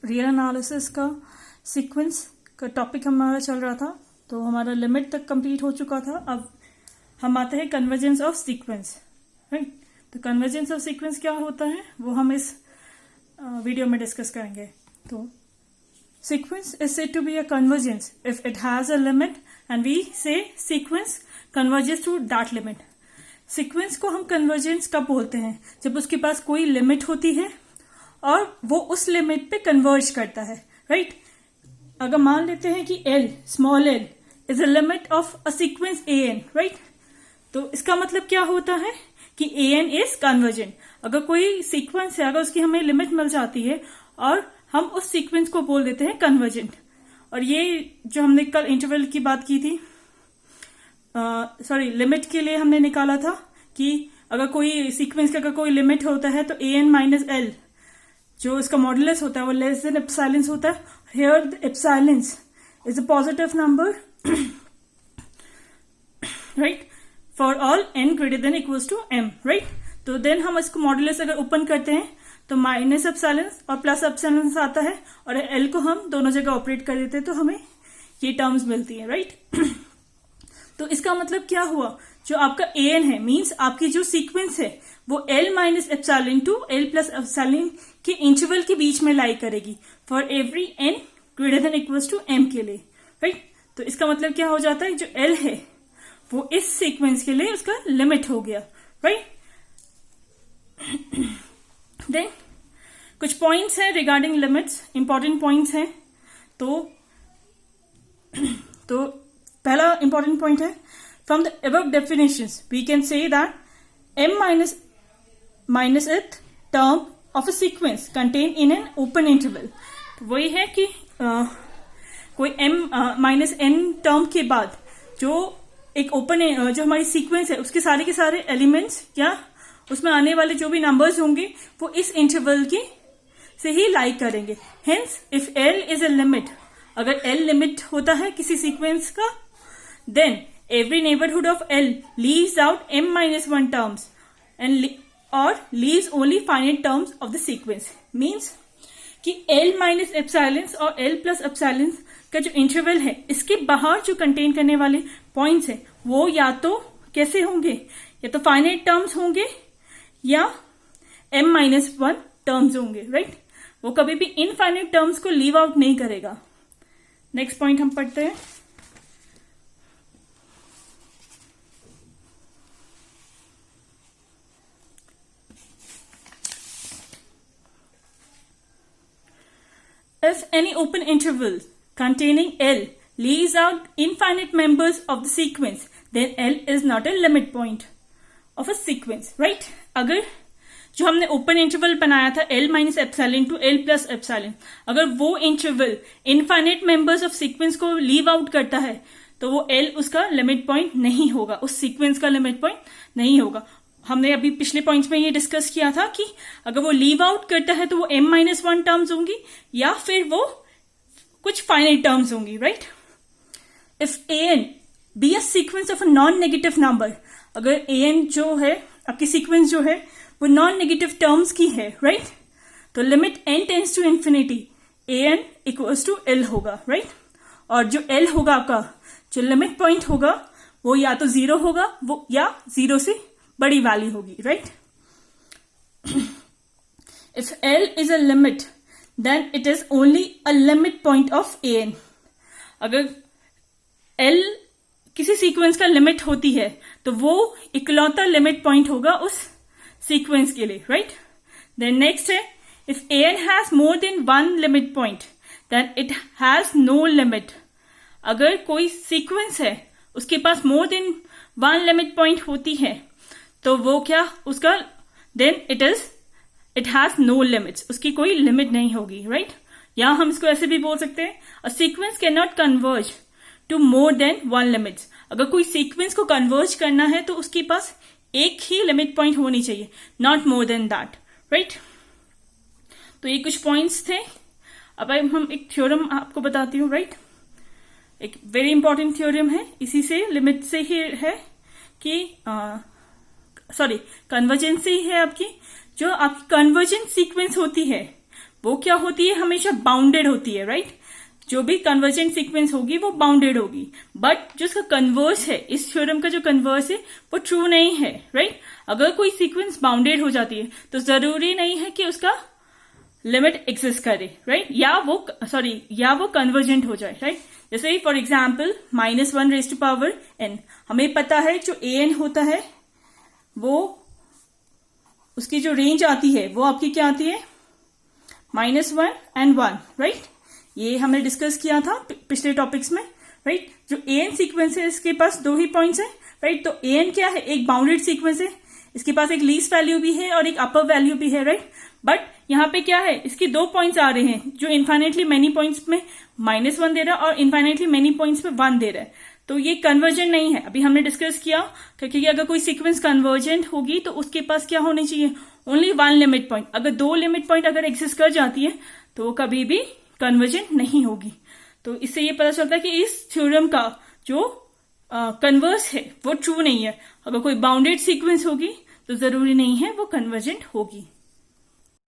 Real analysis का sequence का topic हमारा चल रहा था, तो हमारा लिमिट तक कंप्लीट हो चुका था। अब हम आते हैं कन्वर्जेंस ऑफ सीक्वेंस, राइट। तो कन्वर्जेंस ऑफ सीक्वेंस क्या होता है वो हम इस वीडियो में डिस्कस करेंगे। तो sequence is said to be a convergence if it has a limit and we say sequence converges through that limit. Sequence को हम कन्वर्जेंस कब बोलते हैं? जब उसके पास कोई लिमिट होती है और वो उस लिमिट पे कन्वर्ज करता है, राइट। अगर मान लेते हैं कि L, small l is a limit of a sequence an, right. तो इसका मतलब क्या होता है कि an इज कन्वर्जेंट। अगर कोई सीक्वेंस है, अगर उसकी हमें लिमिट मिल जाती है और हम उस सीक्वेंस को बोल देते हैं कन्वर्जेंट। और ये जो हमने कल इंटरवल की बात की थी, लिमिट के लिए हमने निकाला था कि अगर कोई सीक्वेंस का अगर कोई लिमिट होता है तो an माइनस एल जो इसका मॉडुलस होता है वो लेस देन एप्सिलॉन होता है। Here epsilon is a positive number, right, for all n greater than equals to m, right. तो देन हम इसको मॉडुलस अगर ओपन करते हैं तो माइनस एप्सिलॉन और प्लस एप्सिलॉन आता है और l को हम दोनों जगह ऑपरेट कर देते हैं तो हमें ये टर्म्स मिलती है, राइट। तो इसका मतलब क्या हुआ, जो आपका an है मींस आपकी जो सीक्वेंस है वो l minus epsilon to l plus epsilon के इंटरवल के बीच में लाई करेगी for every n greater than equals to m के लिए, राइट। तो इसका मतलब क्या हो जाता है, जो l है वो इस सीक्वेंस के लिए उसका लिमिट हो गया, राइट। देन कुछ पॉइंट्स हैं रिगार्डिंग लिमिट्स, इंपॉर्टेंट पॉइंट्स हैं। तो पहला इंपॉर्टेंट पॉइंट है, from the above definitions we can say that m minus ith term of a sequence contain in an open interval. वही है कि कोई m माइनस n टर्म के बाद जो एक ओपन जो हमारी सीक्वेंस है उसके सारे के सारे एलिमेंट्स या उसमें आने वाले जो भी नंबर्स होंगे वो इस इंटरवल की से ही लाइक करेंगे। Hence if l is a limit, अगर l लिमिट होता है किसी सीक्वेंस का, then every neighborhood of L leaves out m minus 1 terms and or leaves only finite terms of the sequence। means कि L minus epsilon और L plus epsilon का जो interval है इसके बाहर जो कंटेन करने वाले पॉइंट्स है वो या तो कैसे होंगे, या तो फाइनाइट टर्म्स होंगे या m minus 1 टर्म्स होंगे, राइट। वो कभी भी इनफाइनाइट टर्म्स को लीव आउट नहीं करेगा। नेक्स्ट पॉइंट हम पढ़ते हैं। If any open interval containing L leaves out infinite members of the sequence, then L is not a limit point of a sequence, right? अगर जो हमने ओपन इंटरवल बनाया था L minus epsilon to L plus epsilon, अगर वो interval infinite members of sequence को leave out करता है तो वो L उसका लिमिट पॉइंट नहीं होगा, उस सीक्वेंस का लिमिट पॉइंट नहीं होगा। हमने अभी पिछले पॉइंट्स में ये डिस्कस किया था कि अगर वो लीव आउट करता है तो वो m माइनस 1 टर्म्स होंगी या फिर वो कुछ फाइनाइट टर्म्स होंगी, right. If an be a sequence of a non negative number, अगर an जो है आपकी सीक्वेंस जो है वो नॉन नेगेटिव टर्म्स की है, राइट, तो limit n tends to infinity an equals to l होगा, राइट। और जो l होगा आपका जो लिमिट पॉइंट होगा वो या तो 0 होगा वो या 0 से बड़ी वैल्यू होगी, right. If L is a limit then it is only a limit point of an। अगर L किसी सीक्वेंस का लिमिट होती है तो वो इकलौता लिमिट पॉइंट होगा उस सीक्वेंस के लिए, राइट। देन नेक्स्ट है, if an has more than 1 limit point then it has no limit. अगर कोई सीक्वेंस है उसके पास मोर देन 1 लिमिट पॉइंट होती है तो वो क्या उसका then it has no limits, उसकी कोई लिमिट नहीं होगी, राइट। या हम इसको ऐसे भी बोल सकते हैं, a sequence can not converge to more than 1 limits. अगर कोई सीक्वेंस को कन्वर्ज करना है तो उसके पास एक ही लिमिट पॉइंट होनी चाहिए, not more than that, right. तो ये कुछ पॉइंट्स थे। अब हम एक थ्योरम आपको बताती हूँ, राइट। एक वेरी इंपॉर्टेंट थ्योरम है, इसी से लिमिट से ही है कि कन्वर्जेंस ही है आपकी, जो आपकी कन्वर्जेंट सीक्वेंस होती है वो क्या होती है, हमेशा बाउंडेड होती है, राइट? जो भी कन्वर्जेंट सीक्वेंस होगी वो बाउंडेड होगी, बट जो इसका कन्वर्स है, इस थ्योरम का जो कन्वर्स है वो ट्रू नहीं है, राइट? अगर कोई सीक्वेंस बाउंडेड हो जाती है तो जरूरी नहीं है कि उसका लिमिट एग्जिस्ट करे, राइट? या वो कन्वर्जेंट हो जाए, राइट? जैसे फॉर एग्जाम्पल -1⁻n, हमें पता है जो an होता है वो उसकी जो रेंज आती है वो आपकी क्या आती है, -1 and 1, राइट? ये हमने डिस्कस किया था पिछले टॉपिक्स में, राइट? जो an सीक्वेंस है इसके पास 2 ही पॉइंट्स है, राइट? तो an क्या है, एक बाउंडेड सीक्वेंस है, इसके पास एक लीस्ट वैल्यू भी है और एक अपर वैल्यू भी है, राइट? बट यहाँ पे क्या है, इसके 2 पॉइंट्स आ रहे हैं जो इन्फाइनेटली मेनी पॉइंट्स में -1 दे रहा है और इन्फाइनेटली मेनी पॉइंट्स में 1 दे रहा है, तो ये कन्वर्जेंट नहीं है। अभी हमने डिस्कस किया क्योंकि अगर कोई सीक्वेंस कन्वर्जेंट होगी तो उसके पास क्या होनी चाहिए, ओनली 1 लिमिट पॉइंट। अगर 2 लिमिट पॉइंट अगर एग्जिस्ट कर जाती है तो वो कभी भी कन्वर्जेंट नहीं होगी। तो इससे ये पता चलता है कि इस थ्योरम का जो कन्वर्स है वो ट्रू नहीं है। अगर कोई बाउंडेड सीक्वेंस होगी तो जरूरी नहीं है वो कन्वर्जेंट होगी।